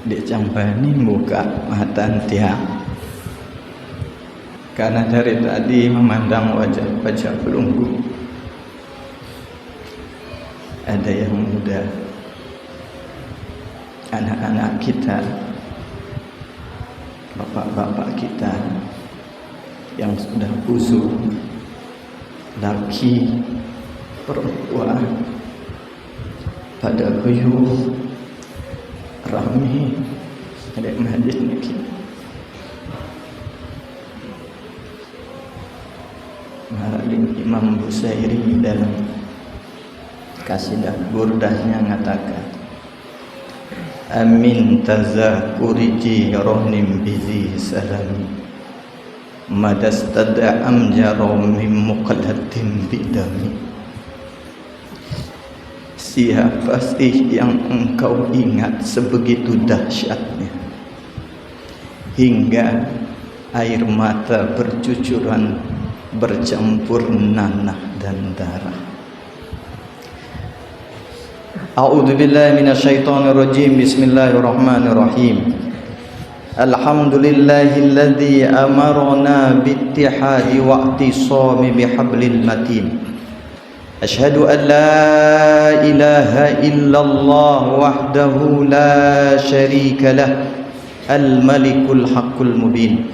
Dicampani buka mata tiang karena dari tadi memandang wajah-wajah pelunggu. Ada yang muda, anak-anak kita, bapak-bapak kita yang sudah busuk, laki, perempuan, pada kuyuh rami ada majlis niki. Maraling Imam Busairi dalam kasidah burdahnya mengatakan, amin tazakuri jironim bizi salami madastada amjarom min muqallatin bidami. Siapa sih yang engkau ingat sebegitu dahsyatnya hingga air mata bercucuran bercampur nanah dan darah. A'udzubillahi minasyaitonirrajim. Bismillahirrahmanirrahim. Alhamdulillahilladzi amarna biittihadi wa'tisami bihablil matin. Asyhadu an la ilaha illallah wahdahu la syarika lah al-malikul haqqul mubin.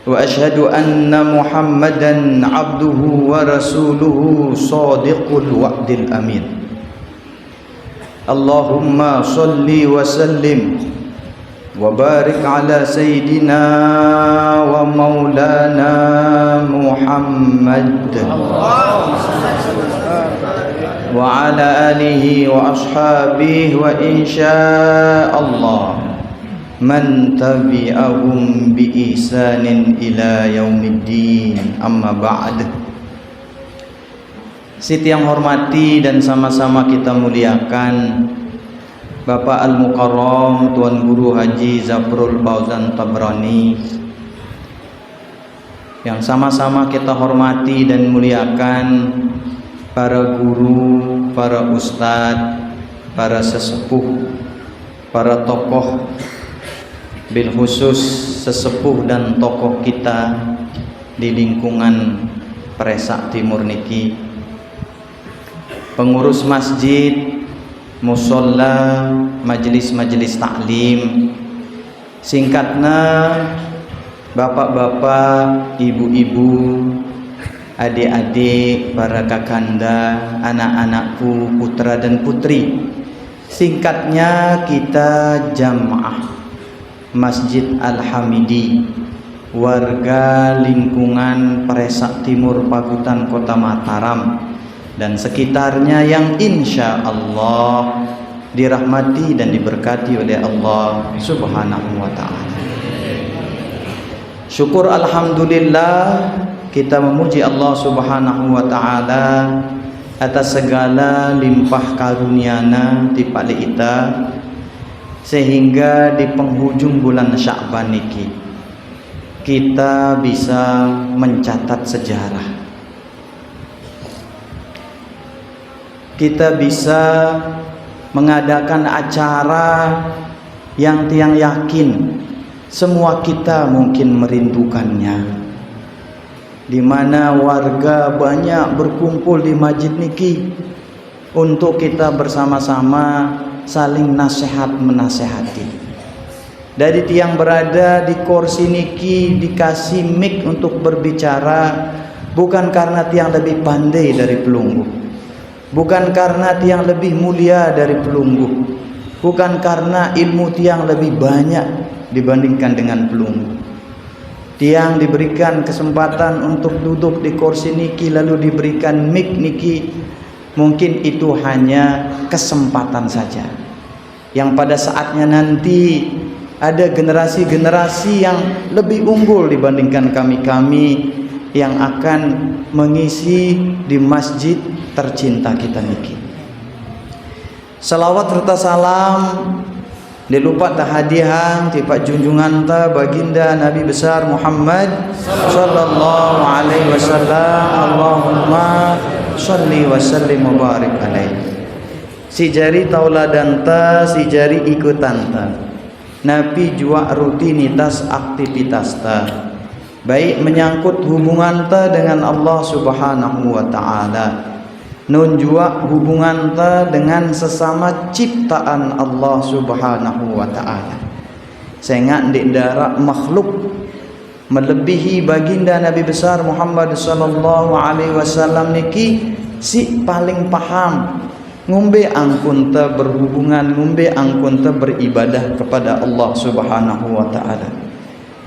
Wa asyhadu anna Muhammadan abduhu wa rasuluhu shadiqul wa'dil amin. Allahumma salli wa sallim wa barik ala sayyidina wa maulana Muhammad wa ala alihi wa ashabihi wa insyaallah man tabi'ahum bi ihsanin ila yaumiddin. Amma ba'd. Siti yang hormati dan sama-sama kita muliakan Bapak Al-Mukarram Tuan Guru Haji Zafrul Fauzan Tabrani, yang sama-sama kita hormati dan muliakan para guru, para ustadz, para sesepuh, para tokoh, bil khusus sesepuh dan tokoh kita di lingkungan Presak Timur niki, pengurus masjid, musola, majelis-majelis taklim, singkatnya bapak-bapak, ibu-ibu, adik-adik, para kakanda, anak-anakku, putra dan putri. Singkatnya kita jamaah Masjid Al-Hamidi, warga lingkungan Presak Timur Pagutan Kota Mataram dan sekitarnya yang insya Allah dirahmati dan diberkati oleh Allah Subhanahu wa ta'ala. Syukur alhamdulillah, kita memuji Allah Subhanahu wa ta'ala atas segala limpah karunia-Na di pali ita, sehingga di penghujung bulan Sya'ban niki kita bisa mencatat sejarah. Kita bisa mengadakan acara yang tiang yakin semua kita mungkin merindukannya, di mana warga banyak berkumpul di masjid niki untuk kita bersama-sama saling nasihat menasehati. Dari tiang berada di kursi niki dikasih mic untuk berbicara, bukan karena tiang lebih pandai dari pelunggu, bukan karena tiang lebih mulia dari pelunggu, bukan karena ilmu tiang lebih banyak dibandingkan dengan pelunggu. Tiang diberikan kesempatan untuk duduk di kursi niki lalu diberikan mic niki, mungkin itu hanya kesempatan saja, yang pada saatnya nanti ada generasi-generasi yang lebih unggul dibandingkan kami-kami yang akan mengisi di masjid tercinta kita niki. Salawat serta salam dilupa tahadihan tipak junjungan ta baginda Nabi besar Muhammad sallallahu alaihi wasallam. Allahumma shalli wa sallim wa barik alaihi. Si jari tauladan ta, si jari ikutan ta. napi jua rutinitas aktivitas ta, baik menyangkut hubungan ta dengan Allah Subhanahu wa taala, nun jua hubungan ta dengan sesama ciptaan Allah Subhanahu wa taala. Sehingga di darat makhluk melebihi baginda Nabi besar Muhammad sallallahu alaihi wasallam niki si paling paham ngumbe angkun ta berhubungan, ngumbe angkun ta beribadah kepada Allah Subhanahu wa taala.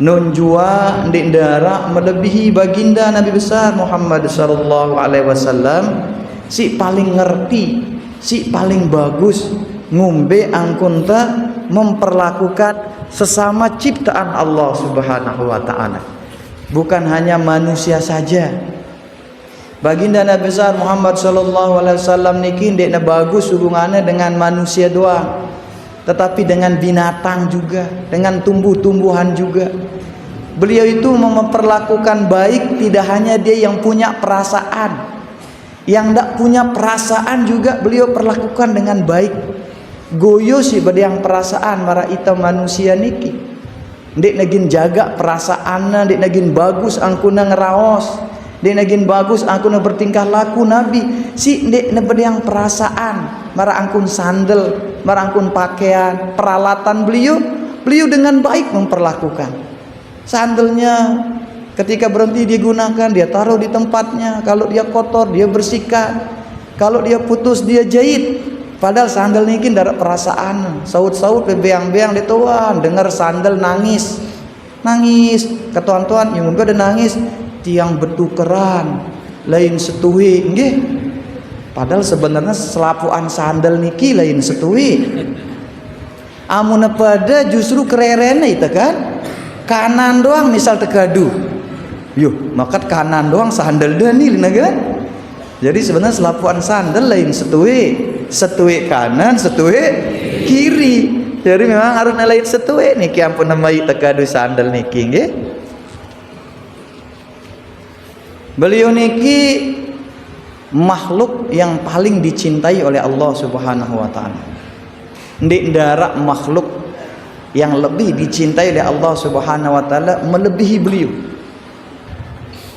Nun jua di darat melebihi baginda Nabi besar Muhammad sallallahu alaihi wasallam si paling ngerti, si paling bagus ngumbe angkun ta memperlakukan sesama ciptaan Allah Subhanahu wa taala. Bukan hanya manusia saja. Baginda Nabi besar Muhammad sallallahu alaihi wasallam niki ndekna bagus hubungannya dengan manusia doang, tetapi dengan binatang juga, dengan tumbuh-tumbuhan juga. Beliau itu memperlakukan baik tidak hanya dia yang punya perasaan. Yang tidak punya perasaan juga beliau perlakukan dengan baik. Goyo sih pada yang perasaan mara ita manusia niki ndek nagin jaga perasaanna, ndek nagin bagus angkuna ngeraos, ndek nagin bagus angkuna bertingkah laku nabi si ndek pada yang perasaan mara angkun sandal, mara angkun pakaian, peralatan beliau dengan baik memperlakukan. Sandalnya ketika berhenti digunakan dia taruh di tempatnya, kalau dia kotor dia bersihkan, kalau dia putus dia jahit. Padahal sandal niki ndak perasaan, saut-saut beang-beang dituan, dengar sandal nangis, ketuan-tuan yang ada nangis, tiang betukeran, lain setuhi, nggih. Padahal sebenarnya selapuan sandal niki lain setuhi. Amun pada justru kererene itu kan, kanan doang misal tegadu, yuh, maka kanan doang sandal danil naga. Jadi sebenarnya selapuan sandal lain setuwe kanan, setuwe kiri. Jadi memang harus lain setuwe niki ampun namai tekadu sandal niki nggih. Beliau niki makhluk yang paling dicintai oleh Allah Subhanahu wa taala. Ndik darak makhluk yang lebih dicintai oleh Allah Subhanahu wa taala melebihi beliau.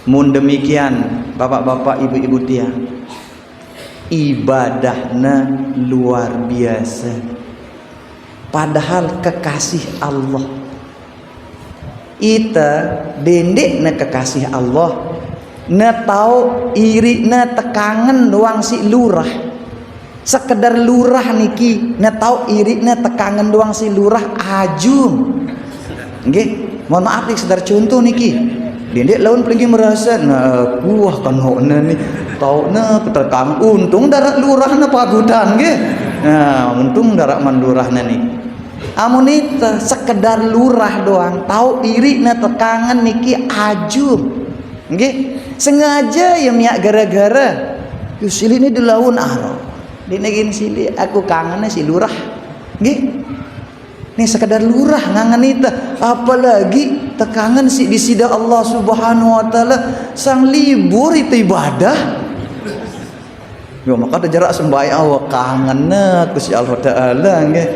Mun demikian bapak-bapak ibu-ibu tiang, ibadahnya luar biasa. Padahal kekasih Allah ita dendek na kekasih Allah na tau iri na tekangen doang si lurah, sekedar lurah niki na tau iri na tekangen doang si lurah ajum nggih. Mohon maaf nih sekedar contoh niki. Dendek lawan pergi merasa nah kuah kan hokna ni tau na ketekang untung darat lurah na pagudan nggih. Nah untung darat mandurahna ni. Amun itu sekedar lurah doang tahu iri na tekangan niki ajum nggih. Sengaja ya miak gara-gara yo sili ni di laun aro dinegin sili aku kangennya si lurah nggih. Nih sekedar lurah ngangen itu, apalagi tekangan si di sida Allah Subhanahu wa taala sang libur itu ibadah. Yo maka jarak sembahyang wa kangenna ku si Allah taala nggih.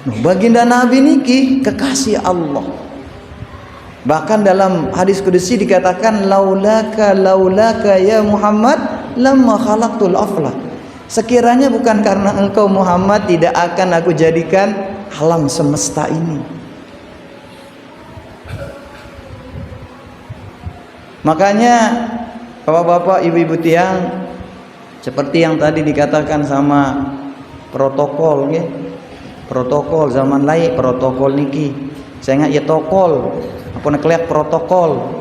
Nah, baginda Nabi niki kekasih Allah. Bahkan dalam hadis qudsi dikatakan laulaka ya Muhammad lamma khalaqtul aflak. Sekiranya bukan karena engkau Muhammad tidak akan aku jadikan alam semesta ini. Makanya bapak-bapak ibu-ibu tiang, seperti yang tadi dikatakan sama protokol ya. Protokol zaman lain protokol niki saya ingat ya tokol apa nak lihat protokol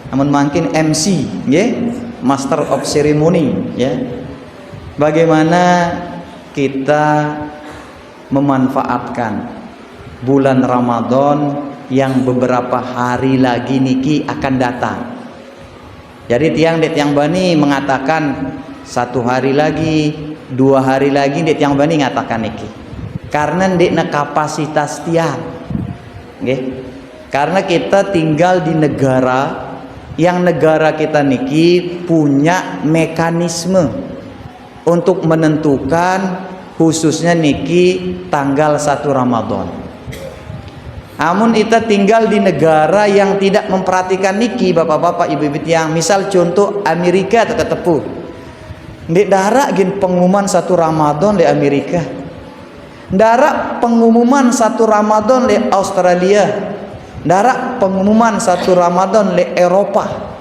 namun makin MC ya, Master of Ceremony ya. Bagaimana kita memanfaatkan bulan Ramadan yang beberapa hari lagi niki akan datang. Jadi tiang bani mengatakan 1 hari lagi, 2 hari lagi tiang bani mengatakan niki. Karena ndekna kapasitas tiang. Nggih. Karena kita tinggal di negara yang negara kita niki punya mekanisme untuk menentukan khususnya niki tanggal 1 Ramadan. Amun kita tinggal di negara yang tidak memperhatikan niki, bapak-bapak, ibu-ibu yang misal contoh Amerika tetepu. Di darat gin pengumuman satu Ramadan di Amerika. Darat pengumuman satu Ramadan di Australia. Darat pengumuman satu Ramadan di Eropa.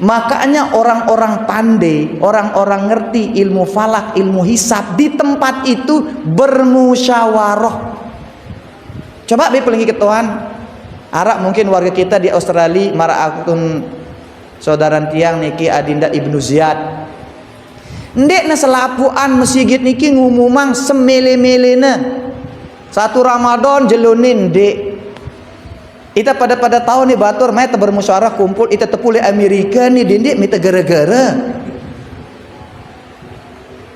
Makanya orang-orang pandai, orang-orang ngerti ilmu falak, ilmu hisab di tempat itu bermusyawarah. Coba be pelingi ketuan Arab mungkin warga kita di Australia mara akun saudara tiang niki Adinda Ibnu Ziyad. Ndek na selapuan masjid niki ngumumang semele-melena. Satu Ramadan jelunin dek. Ita pada tahun nih batur mai bermusyawarah kumpul ita tepule Amerika nih dindik mita gara-gara.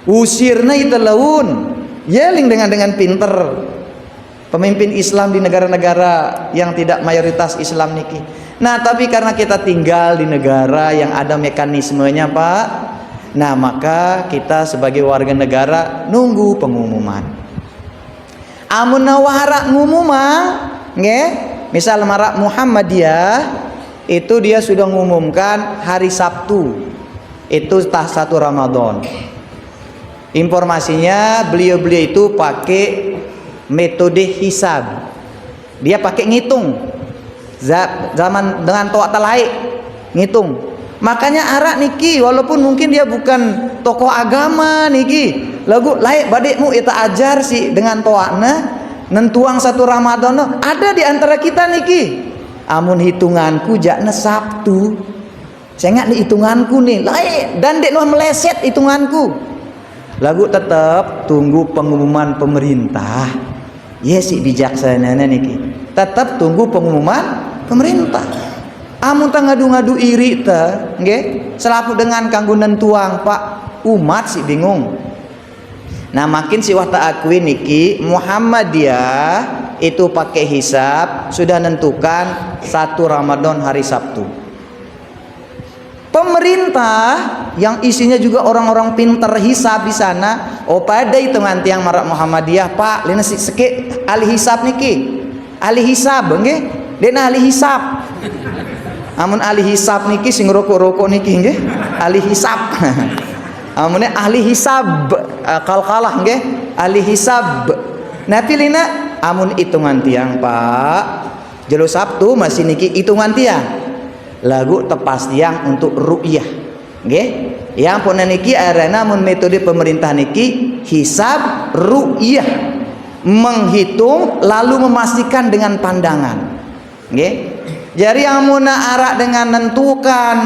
Usirna ita laun. Yeling dengan pinter. Pemimpin Islam di negara-negara yang tidak mayoritas Islam niki. Nah, tapi karena kita tinggal di negara yang ada mekanismenya, Pak. Nah, maka kita sebagai warga negara nunggu pengumuman. Amun nawara ngumumang, nggih, misal marak Muhammadiyah itu dia sudah mengumumkan hari Sabtu. Itu tah satu Ramadan. Informasinya beliau-beliau itu pakai metode hisab. Dia pakai ngitung. Zaman dengan toa talai ngitung. Makanya arak niki walaupun mungkin dia bukan tokoh agama niki, lagu laik badekmu ita ajar sih dengan toakna nentuang satu Ramadan ada di antara kita niki. Amun hitunganku jakna Sabtu. Saya ingat nih hitunganku nih laik dan dek noh meleset hitunganku. Lagu tetap tunggu pengumuman pemerintah. Yes, si bijaksana niki. Tetap tunggu pengumuman pemerintah. Amun tang ngadu-ngadu iri teh, nggih, selaku dengan kanggo nentuang Pak umat si bingung. Nah, makin si wata akui niki Muhammadiyah itu pakai hisab sudah nentukan satu Ramadan hari Sabtu. Pemerintah yang isinya juga orang-orang pinter hisab di sana, oh pada hitungan tiang marak Muhammadiyah, Pak, lina sikit ahli hisab niki. Ahli hisab, nggih? Dena ahli hisab. Amun ahli hisab niki sing rokok-rokok niki nggih, ahli hisab. Amunnya ahli hisab kalkalah nggih, ahli hisab. Nah pilihna amun hitungan tiang, Pak. Jelo Sabtu masih niki hitungan tiang. Lagu tepas tiang untuk ru'yah, nggih? Yang pun niki arena mun metode pemerintah niki hisab ru'yah, menghitung lalu memastikan dengan pandangan, nggih? Jadi yang muna arak dengan nentukan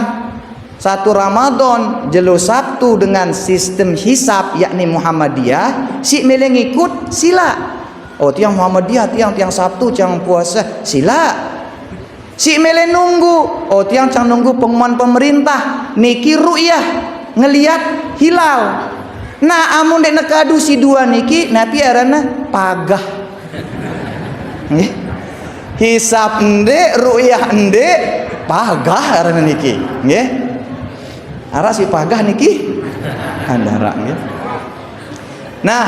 satu Ramadan jelo Sabtu dengan sistem hisab yakni Muhammadiyah, si milih ngikut sila. Oh tiang Muhammadiyah, tiang Sabtu, tiang puasa sila. Si mele nunggu, oh tiang cang nunggu pengumuman pemerintah niki ru'yah ngelihat hilal. Nah amun dek nekadu si dua niki napi arana pagah. Hisab ndek ru'yah ndek pagah arana niki, nggih. Ara si pagah niki andara nggih. Nah,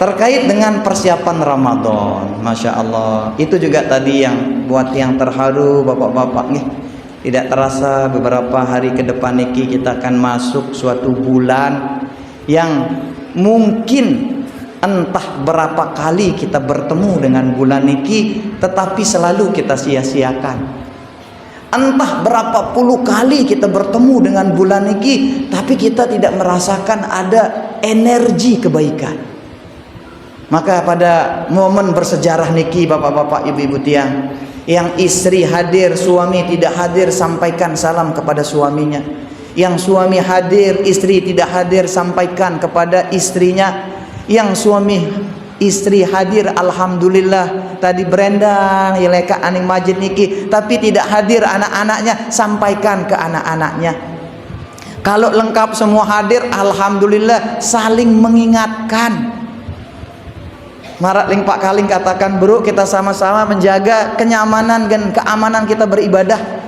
terkait dengan persiapan Ramadan, Masya Allah, itu juga tadi yang buat yang terharu bapak-bapak nih. Tidak terasa beberapa hari ke depan niki kita akan masuk suatu bulan yang mungkin entah berapa kali kita bertemu dengan bulan niki, tetapi selalu kita sia-siakan. Entah berapa puluh kali kita bertemu dengan bulan niki, tapi kita tidak merasakan ada energi kebaikan. Maka pada momen bersejarah niki bapak-bapak ibu-ibu tiang, yang istri hadir suami tidak hadir sampaikan salam kepada suaminya, yang suami hadir istri tidak hadir sampaikan kepada istrinya, yang suami istri hadir alhamdulillah tadi berendang yeleka aning majid niki, tapi tidak hadir anak-anaknya sampaikan ke anak-anaknya. Kalau lengkap semua hadir alhamdulillah saling mengingatkan. Marak ling Pak Kaling katakan, bro, kita sama-sama menjaga kenyamanan dan keamanan kita beribadah.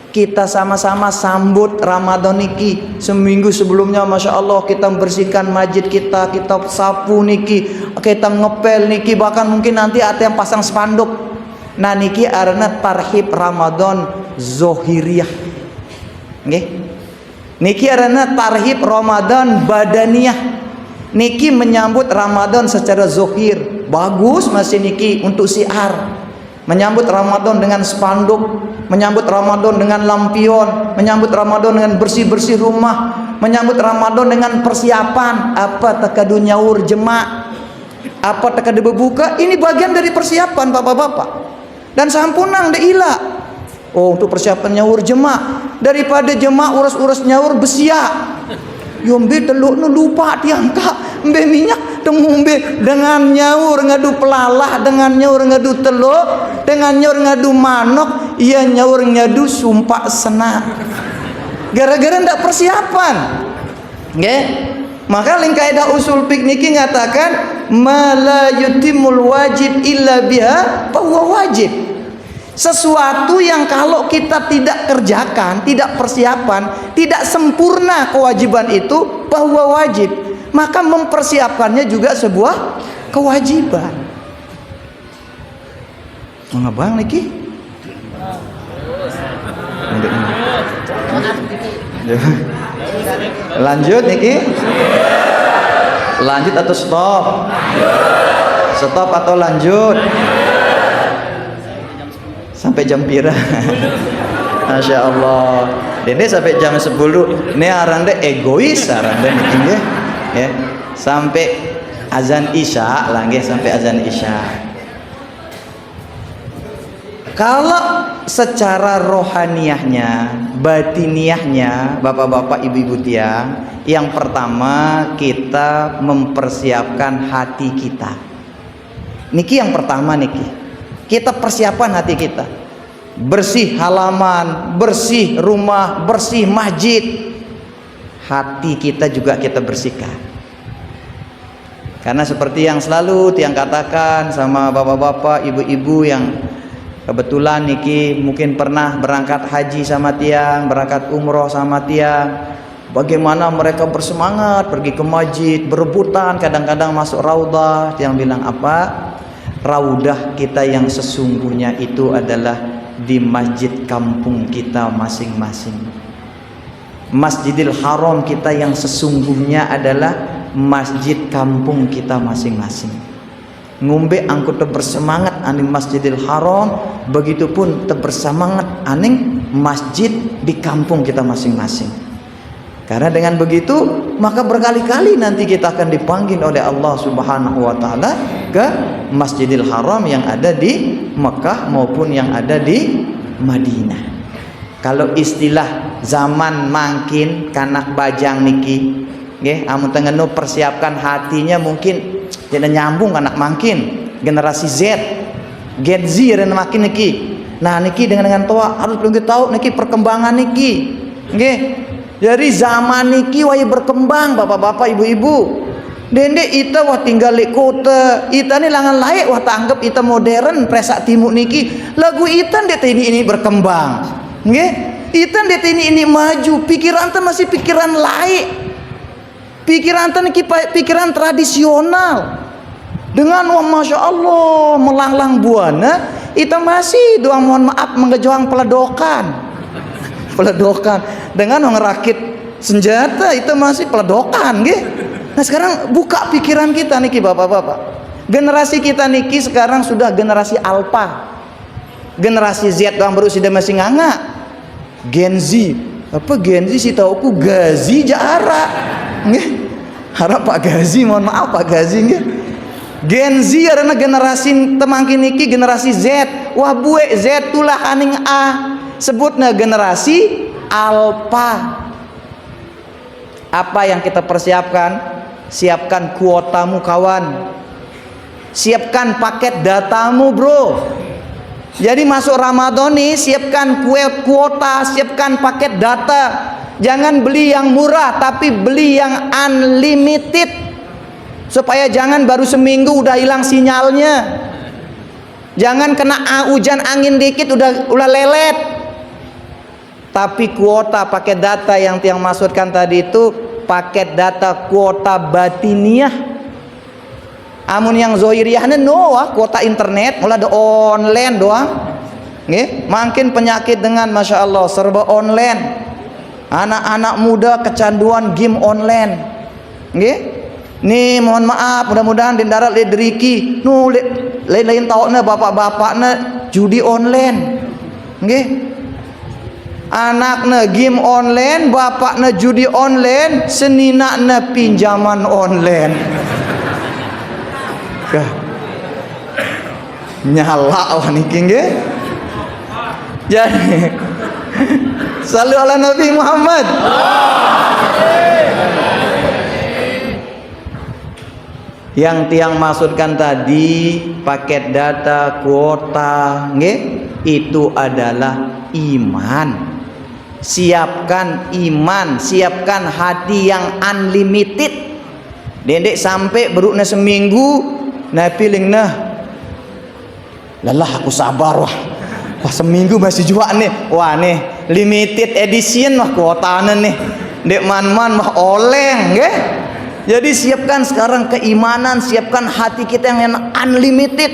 Kita sama-sama sambut Ramadan niki. Seminggu sebelumnya Masya Allah kita membersihkan masjid kita sapu niki, kita ngepel niki, bahkan mungkin nanti ada yang pasang spanduk. Nah niki arana tarhib Ramadan zohiriyah. Nggih. Niki arana tarhib Ramadan badaniyah. Niki menyambut Ramadan secara zohir. Bagus masih niki untuk siar. Menyambut Ramadan dengan spanduk, menyambut Ramadan dengan lampion, menyambut Ramadan dengan bersih-bersih rumah, menyambut Ramadan dengan persiapan apa tekadu nyaur jemaah, apa tekadu berbuka. Ini bagian dari persiapan bapak-bapak. Dan sampunang de ila. Oh, untuk persiapan nyaur jemaah, daripada jemaah urus-urus nyaur besia. Yombe teluk nu lupa diangkat mbe minyak temumbe dengan nyaur ngadu pelalah, dengan nyaur ngadu teluk, dengan nyaur ngadu manok, iya nyaur ngadu sumpah senak. Gara-gara ndak persiapan. Nggih. Maka ling kaidah usul fik niki ngatakan mala yutimul wajib illa biha fa huwa wajib. Sesuatu yang kalau kita tidak kerjakan, tidak persiapan, tidak sempurna kewajiban itu bahwa wajib, maka mempersiapkannya juga sebuah kewajiban. Mana bang niki? Lanjut niki? Lanjut atau stop? Stop atau lanjut? Sampai jam pira? Masya Allah. Ini sampai jam 10. Ini arande egois arande niki ya. Sampai azan isya lagi, sampai azan isya. Kalau secara rohaniyahnya, batiniahnya, bapak-bapak, ibu-ibu tiang, yang pertama kita mempersiapkan hati kita. Niki yang pertama niki. Kita persiapan hati kita. Bersih halaman, bersih rumah, bersih masjid. Hati kita juga kita bersihkan. Karena seperti yang selalu tiang katakan sama bapak-bapak, ibu-ibu yang kebetulan niki mungkin pernah berangkat haji sama tiang, berangkat umroh sama tiang. Bagaimana mereka bersemangat pergi ke masjid, berebutan, kadang-kadang masuk raudah. Tiang bilang apa? Raudah kita yang sesungguhnya itu adalah di masjid kampung kita masing-masing. Masjidil Haram kita yang sesungguhnya adalah masjid kampung kita masing-masing. Ngombe angkut bersemangat aning Masjidil Haram, begitupun bersemangat aning masjid di kampung kita masing-masing. Karena dengan begitu maka berkali-kali nanti kita akan dipanggil oleh Allah Subhanahu wa taala ke Masjidil Haram yang ada di Mekah maupun yang ada di Madinah. Kalau istilah zaman mangkin kanak bajang niki nggih, amun tengenu persiapkan hatinya mungkin tidak nyambung anak mangkin generasi Z, Gen Z dan makin niki. Nah niki dengan tua harus lebih tahu niki perkembangan niki nggih. Jadi zaman niki wae berkembang bapak-bapak ibu-ibu. Dende ita wah tinggal di kota. Ita ni langan layak wah tanggap ita modern presak timuk niki. Lagu ita det ini berkembang. Nggih? Ita det ini maju. Pikiran ta masih pikiran laik. Pikiran ta niki pikiran tradisional. Dengan wah masya Allah melanglang buana, ita masih doang mohon maaf mengejoang peledokan. Peledokan dengan ngerakit senjata itu masih peledokan nggih. Nah sekarang buka pikiran kita niki bapak-bapak. Generasi kita niki sekarang sudah generasi alpha. Generasi Z yang baru sudah masih nganga. Gen Z. Apa Gen Z sih tauku Gazi Jara. Nggih. Harap Pak Gazi, mohon maaf Pak Gazi nggih. Gen Z adalah generasi temangkin niki generasi Z. Wah buek Z tulah aning A. Sebutnya generasi alpha. Apa yang kita persiapkan? Siapkan kuotamu kawan. Siapkan paket datamu bro. Jadi masuk Ramadan nih siapkan kuota, siapkan paket data. Jangan beli yang murah tapi beli yang unlimited. Supaya jangan baru seminggu udah hilang sinyalnya. Jangan kena hujan angin dikit udah lelet. Tapi kuota paket data yang tiang maksudkan tadi itu paket data kuota batiniah. Amun yang zohiriyahnya kuota internet mulai ada online doang. Nggih, makin penyakit dengan Masya Allah serba online. Anak-anak muda kecanduan game online. Nggih. Nih mohon maaf, mudah-mudahan di darat le deriki nu lain tahunya bapak-bapaknya judi online. Nggih. Anaknya game online, bapaknya judi online, seninaknya pinjaman online. Kah. Nyala wah niki nggih. Jadi sallu ala Nabi Muhammad. Yang tiang maksudkan tadi paket data, kuota, nggih, itu adalah iman. Siapkan iman, siapkan hati yang unlimited. Dendek sampai berukna seminggu, nah piling nah. Lelah aku sabar wah. Wah seminggu masih jual nih. Wah nih limited edition wah kuotanya nih. Dek man-man mah oleng, nggih. Jadi siapkan sekarang keimanan, siapkan hati kita yang unlimited.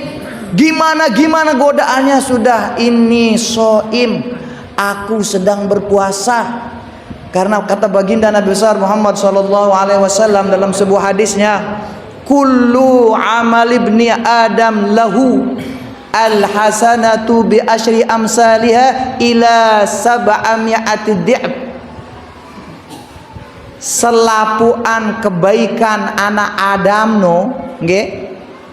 Gimana godaannya sudah ini soim. Aku sedang berpuasa. Karena kata baginda Nabi besar Muhammad sallallahu alaihi wasallam dalam sebuah hadisnya, kullu amal ibni Adam lahu al-hasanatu bi asyri amsalha ila sab'ami'ati di'b. Selapuan kebaikan anak Adam nggih.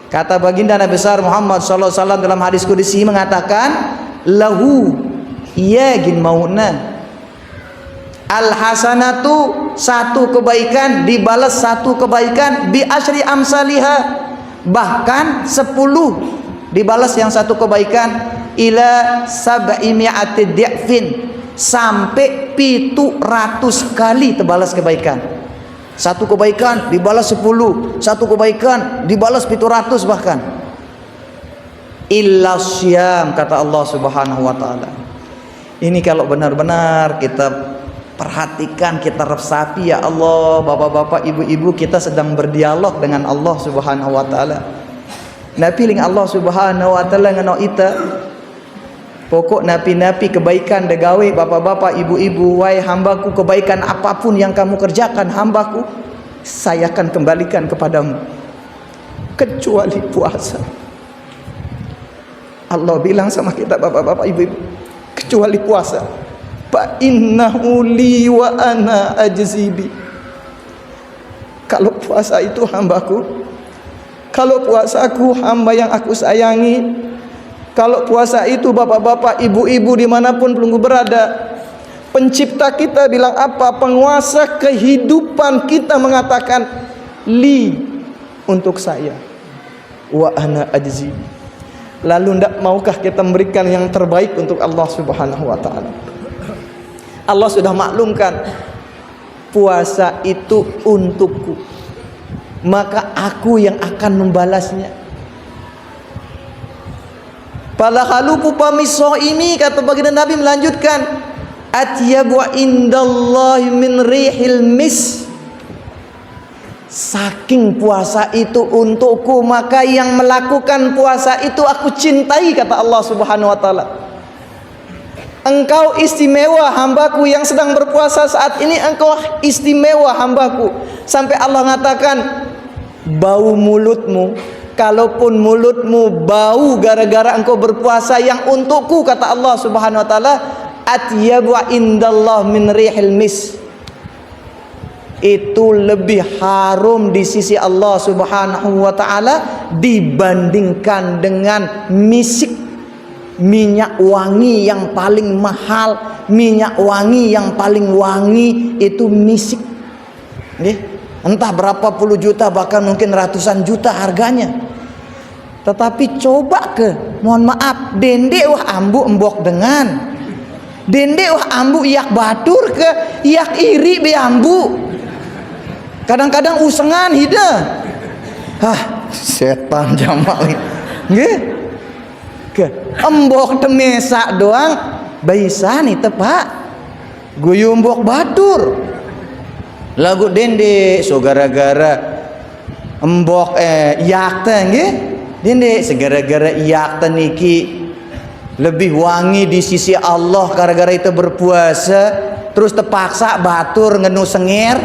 Kata baginda Nabi besar Muhammad sallallahu alaihi wasallam dalam hadis qudsi mengatakan lahu yagin mauna al-hasanatu satu kebaikan dibalas satu kebaikan bi asyri amsalha bahkan 10 dibalas yang satu kebaikan ila sab'imi'ati di'fin sampai 700 kali terbalas kebaikan. Satu kebaikan dibalas 10, satu kebaikan dibalas 700 bahkan. Illa syam kata Allah Subhanahu wa taala. Ini kalau benar-benar kita perhatikan, kita resapi ya Allah, bapak-bapak, ibu-ibu, kita sedang berdialog dengan Allah Subhanahu wa taala. Napi ling Allah Subhanahu wa taala ngano ita. Pokok napi-napi kebaikan degawe bapak-bapak, ibu-ibu, wahai hambaku, kebaikan apapun yang kamu kerjakan hambaku, saya akan kembalikan kepadamu kecuali puasa. Allah bilang sama kita bapak-bapak, ibu-ibu, kecuali puasa. Fa innahu li wa ana ajzibi. Kalau puasa itu hambaku, kalau puasaku hamba yang aku sayangi. Kalau puasa itu bapak-bapak, ibu-ibu dimanapun pelunggu berada, pencipta kita bilang apa? Penguasa kehidupan kita mengatakan li untuk saya wa ana ajzi. Lalu ndak maukah kita memberikan yang terbaik untuk Allah Subhanahu wa taala? Allah sudah maklumkan puasa itu untukku, maka aku yang akan membalasnya. Pala haluku pamiso ini kata baginda Nabi melanjutkan atyabu indallahi min rihil mis. Saking puasa itu untukku, maka yang melakukan puasa itu aku cintai kata Allah Subhanahu wa taala. Engkau istimewa hambaku yang sedang berpuasa saat ini, engkau istimewa hambaku. Sampai Allah mengatakan bau mulutmu, kalaupun mulutmu bau gara-gara engkau berpuasa, yang untukku kata Allah Subhanahu wa taala atyabu indallah min rihil mis. Itu lebih harum di sisi Allah Subhanahu wa taala dibandingkan dengan misik, minyak wangi yang paling mahal, minyak wangi yang paling wangi itu misik. Nggih, entah berapa puluh juta, bahkan mungkin ratusan juta harganya. Tetapi coba ke, mohon maaf, dende wah ambu embok dengan dende wah ambu yak batur ke yak iri be ambu. Kadang-kadang usengan hida. Hah, setan jamal. Nggih. Ke embok temesa doang baisan itu Pak. Guyu embok batur. Lagu dende so gara-gara embok iyak teh nggih. Dene segara-gara iyak teh niki lebih wangi di sisi Allah gara-gara itu berpuasa, terus terpaksa batur ngenu sengir.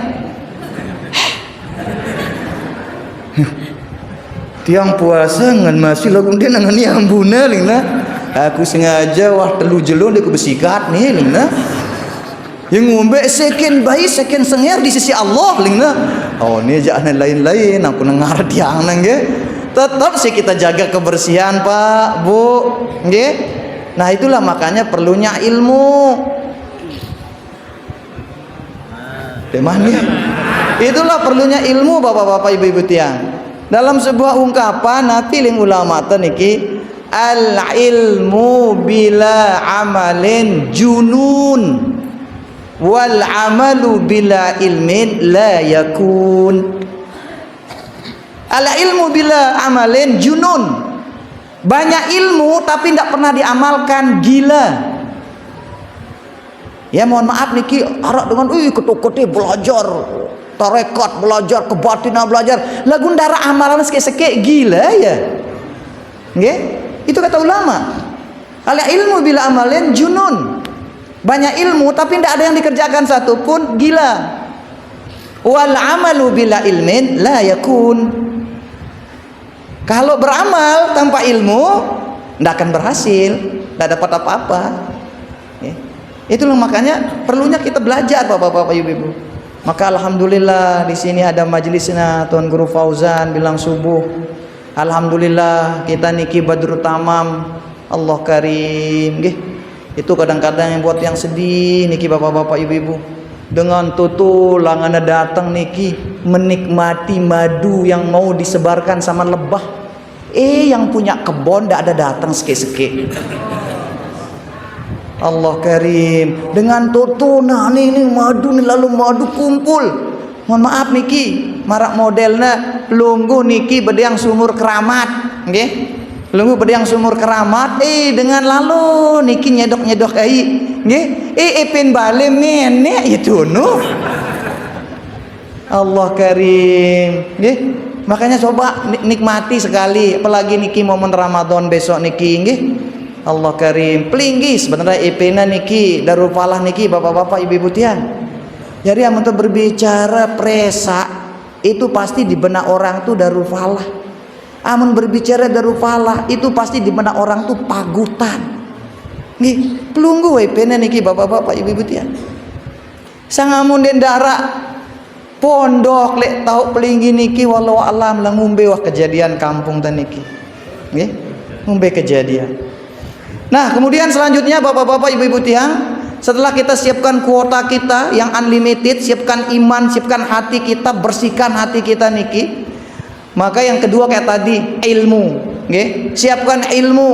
Tiang puasa ngan masih lagu dia nangani ambuna lingna. Aku sengaja wah telu jelun dia kubesikat nih lingna. Yang ngombe seken bayi seken sengir di sisi Allah lingna. Oh ini jangan lain-lain aku nengar tiang nangge. Tetap sih kita jaga kebersihan Pak Bu nggih. Nah itulah makanya perlunya ilmu. Demani. Itulah perlunya ilmu Bapak-bapak Ibu-ibu tiang. Dalam sebuah ungkapan nanti ling ulama niki al ilmu bila amalin junun wal amalu bila ilmin la yakun. Al ilmu bila amalin junun, banyak ilmu tapi tidak pernah diamalkan, gila. Ya mohon maaf niki arak dengan ketuk-ketuk belajar tarekat, belajar kebatinan, belajar lagu ndara amalan sekek-sekek, gila ya nggih. Itu kata ulama, al ilmu bila amalin junun, banyak ilmu tapi tidak ada yang dikerjakan satupun, gila. Wal amalu bila ilmin la yakun. Kalau beramal tanpa ilmu tidak akan berhasil, tidak dapat apa-apa. Itulah makanya perlunya kita belajar Bapak-bapak Ibu-ibu. Maka alhamdulillah di sini ada majelisnya Tuan Guru Fauzan bilang subuh. Alhamdulillah kita niki badrut tamam. Allah karim nggih. Itu kadang-kadang yang buat yang sedih niki Bapak-bapak Ibu-ibu. Dengan tutulangana datang niki menikmati madu yang mau disebarkan sama lebah. Yang punya kebon tidak ada datang seke-seke. Allah karim. Dengan tutuna ini madu nih lalu madu kumpul. Mohon maaf niki marak modelnya pelunggu niki bedang sumur keramat, nggih. Pelunggu bedang sumur keramat dengan lalu niki nyedok-nyedok ai, nggih. Epin bale mene itu no. Allah karim, nggih. Makanya coba nikmati sekali, apalagi niki momen Ramadan besok niki, nggih. Allah karim, pelinggi sebenarnya epena niki Darul Falah niki Bapak-bapak Ibu-ibu tiang. Jadi yang untuk berbicara presa itu pasti di benak orang tuh Darul Falah. Amun berbicara Darul Falah itu pasti di benak orang tuh pagutan. Nggih, pelunggu epena niki Bapak-bapak Ibu-ibu tiang. Sangamun den dara pondok lek tahu pelinggi niki walau alam lah ngumbe wah kejadian kampung tan niki. Nggih, ngumbe kejadian. Nah, kemudian selanjutnya Bapak-bapak Ibu-ibu tiang, setelah kita siapkan kuota kita yang unlimited, siapkan iman, siapkan hati kita, bersihkan hati kita niki. Maka yang kedua kayak tadi, ilmu, nggih. Siapkan ilmu.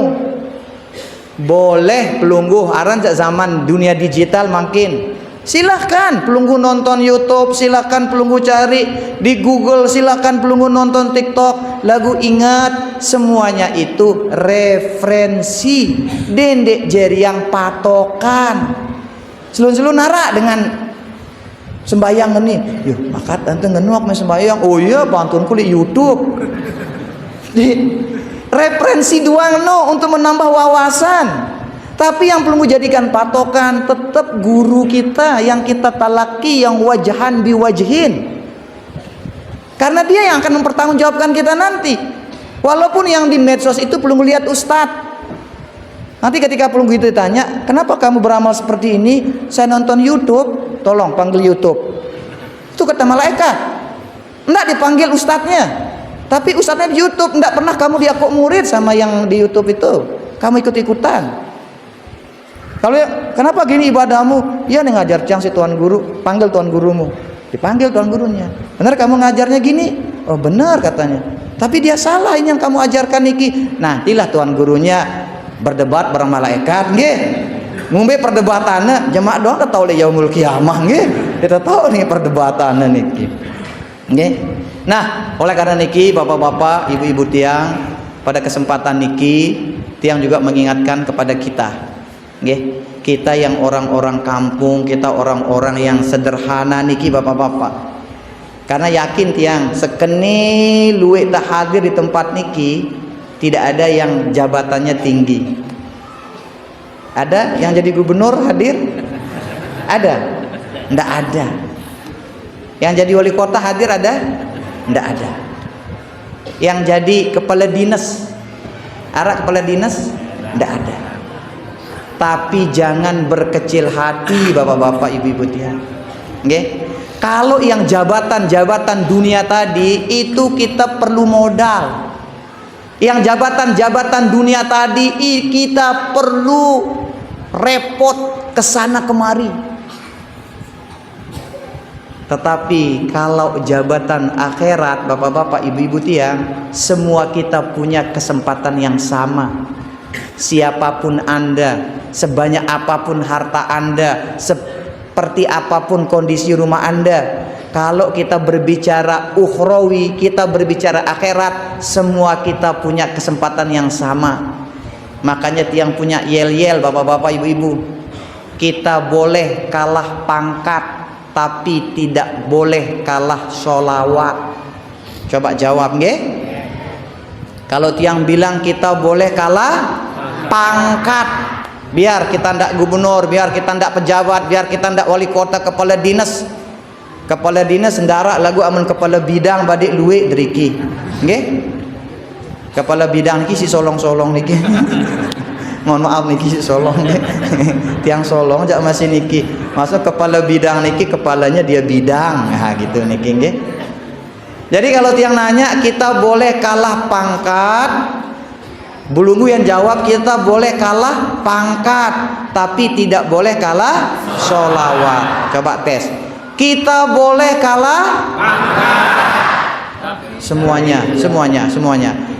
Boleh pelungguh aran zaman dunia digital makin. Silahkan pelunggu nonton YouTube, silahkan pelunggu cari di Google, silahkan pelunggu nonton TikTok. Lagu ingat semuanya itu referensi, dendek jeriang patokan. Selun-selun nara dengan sembayang ini. Yuk, makat tante ngenuak me sembayang. Oh iya, pantun kulit YouTube. Di referensi doang no untuk menambah wawasan. Tapi yang perlu jadikan patokan tetap guru kita yang kita talaki, yang wajahan biwajhin. Karena dia yang akan mempertanggungjawabkan kita nanti. Walaupun yang di medsos itu perlu lihat ustadz. Nanti ketika perlu itu ditanya, kenapa kamu beramal seperti ini? Saya nonton YouTube, tolong panggil YouTube. Itu kata malaikat. Enggak dipanggil ustadznya. Tapi ustadznya di YouTube, enggak pernah kamu diakuk murid sama yang di YouTube itu. Kamu ikut-ikutan. Kalau kenapa gini ibadahmu? Ya nih ngajar cang si tuan guru, panggil tuan gurumu. Dipanggil tuan gurunya. Benar kamu ngajarnya gini? Oh benar katanya. Tapi dia salah ini yang kamu ajarkan niki. Nantilah tuan gurunya berdebat bareng malaikat, nggih. Ngombe perdebatannya jemaah doang tahu le yaumul kiamah, nggih. Kita tahu nih perdebatannya niki. Nggih. Nah, oleh karena niki bapak-bapak, ibu-ibu tiang, pada kesempatan niki tiang juga mengingatkan kepada kita. Nggih, kita yang orang-orang kampung, kita orang-orang yang sederhana niki bapak-bapak. Karena yakin tiang sekeni luwek tak hadir di tempat niki, tidak ada yang jabatannya tinggi. Ada yang jadi gubernur hadir? Ada? Ndak ada. Yang jadi wali kota hadir ada? Ndak ada. Yang jadi kepala dinas, kepala dinas? Ndak ada. Tapi jangan berkecil hati bapak-bapak, ibu-ibu tiang. Nggih. Kalau yang jabatan-jabatan dunia tadi itu kita perlu modal. Yang jabatan-jabatan dunia tadi kita perlu repot kesana kemari. Tetapi kalau jabatan akhirat, bapak-bapak, ibu-ibu tiang, semua kita punya kesempatan yang sama. Siapapun Anda, sebanyak apapun harta Anda, seperti apapun kondisi rumah Anda, kalau kita berbicara ukhrawi, kita berbicara akhirat, semua kita punya kesempatan yang sama. Makanya tiang punya yel-yel, bapak-bapak, ibu-ibu, kita boleh kalah pangkat, tapi tidak boleh kalah sholawat. Coba jawab nggih. Kalau tiang bilang kita boleh kalah pangkat, biar kita ndak gubernur, biar kita ndak pejabat, biar kita ndak wali kota, kepala dinas ndara lagu amun kepala bidang badik luwe driki nggih. Kepala bidang niki si solong-solong niki mohon maaf niki si solong niki tiang solong jak masih niki, maksud kepala bidang niki kepalanya dia bidang, nah gitu niki nggih. Jadi kalau tiang nanya kita boleh kalah pangkat, Bulungu yang jawab kita boleh kalah pangkat, tapi tidak boleh kalah sholawat. Coba tes. Kita boleh kalah pangkat. Semuanya.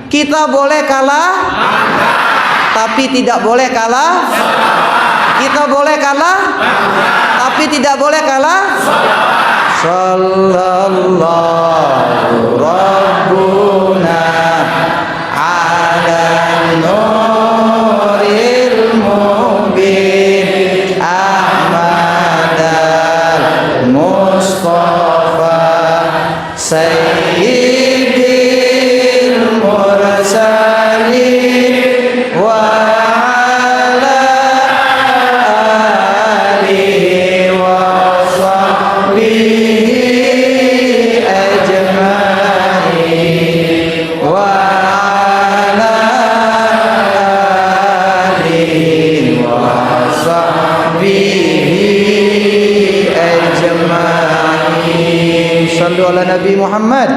Kita boleh kalah pangkat, tapi tidak boleh kalah. Kita boleh kalah pangkat, tapi tidak boleh kalah. Sallallahu Rabbuna ala nuril mubin Ahmadal Mustafa Sayyidil Mursalin wa ala alihi wa sahbihi ajma'in wa ala alihi wa sahbihi ajma'in. Sallu ala Nabi Muhammad.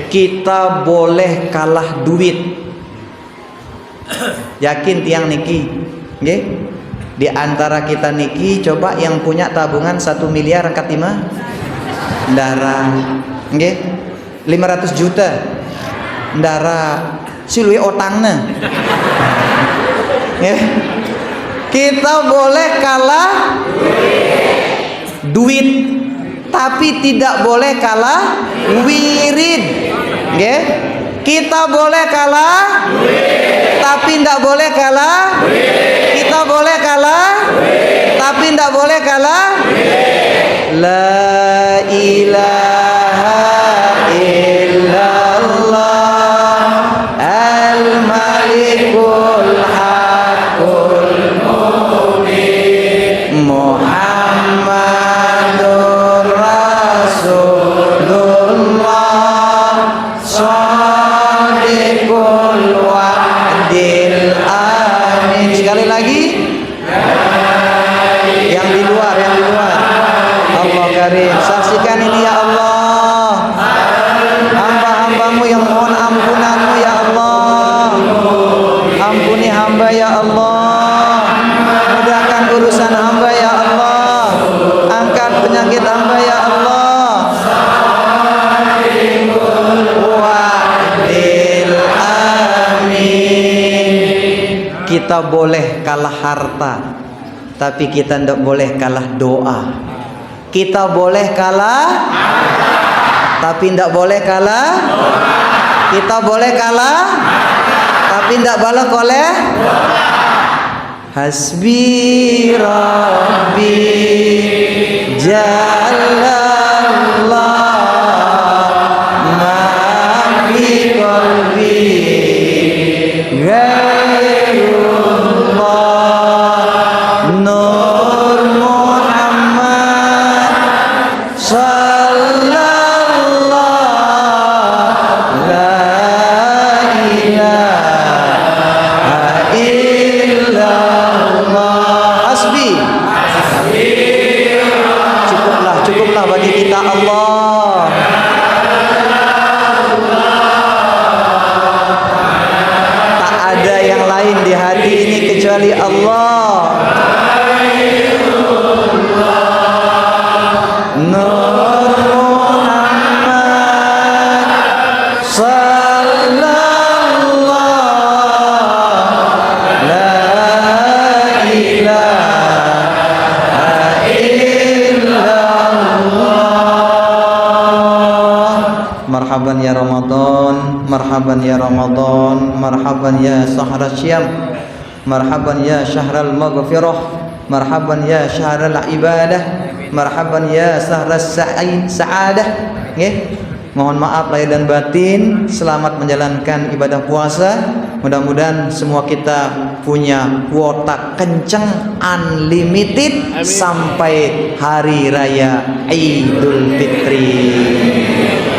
Kita boleh kalah duit. Yakin tiang niki nggih? Di antara kita niki coba yang punya tabungan 1 miliar angkat 5 ndara nggih, 500 juta ndara silui otangna nggih. Kita boleh kalah duit, tapi tidak boleh kalah wirid nggih. Kita boleh kalah tapi tidak boleh kalah. Kita boleh kalah tapi tidak boleh kalah. La ilaha illallah al-malikul haqqul mubin Muhammadur Rasulullah shadiqul wa'dil amin. Sekali lagi yang di luar Allah karim, saksikan ini ya Allah, hamba-hambamu yang mohon ampunanmu ya Allah, ampuni hamba ya Allah, mudahkan urusan hamba ya Allah, angkat penyakit hamba ya Allah. Wa'dil amin. Kita boleh kalah harta, tapi kita tidak boleh kalah doa. Kita boleh kalah tapi tidak boleh kalah. Kita boleh kalah tapi tidak boleh oleh. Hasbi Rabbi Jalallah ma fi qalbi ghairullah Nur Muhammad sallallahu la ilaha illallah. Hasbi, cukuplah bagi kita Allah. Tak ada yang lain di hati ini kecuali Allah. Nur Muhammad sallallahu la ilaha illallah. Marhaban ya Ramadan, marhaban ya Ramadan, marhaban ya sahra syam, marhaban ya syahral maghfirah, marhaban ya syahral ibadah, marhaban ya sahras sa'adah. Nggih. Mohon maaf lahir dan batin. Selamat menjalankan ibadah puasa. Mudah-mudahan semua kita punya kuota kenceng unlimited sampai hari raya Idul Fitri.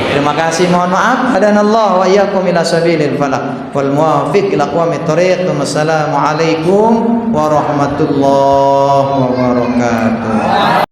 Terima kasih, mohon maaf. Hadanallahu wa iyyakum ila sabilil falah wal muwaffiq ila aqwamit thoriq. Wassalamualaikum warahmatullahi wabarakatuh.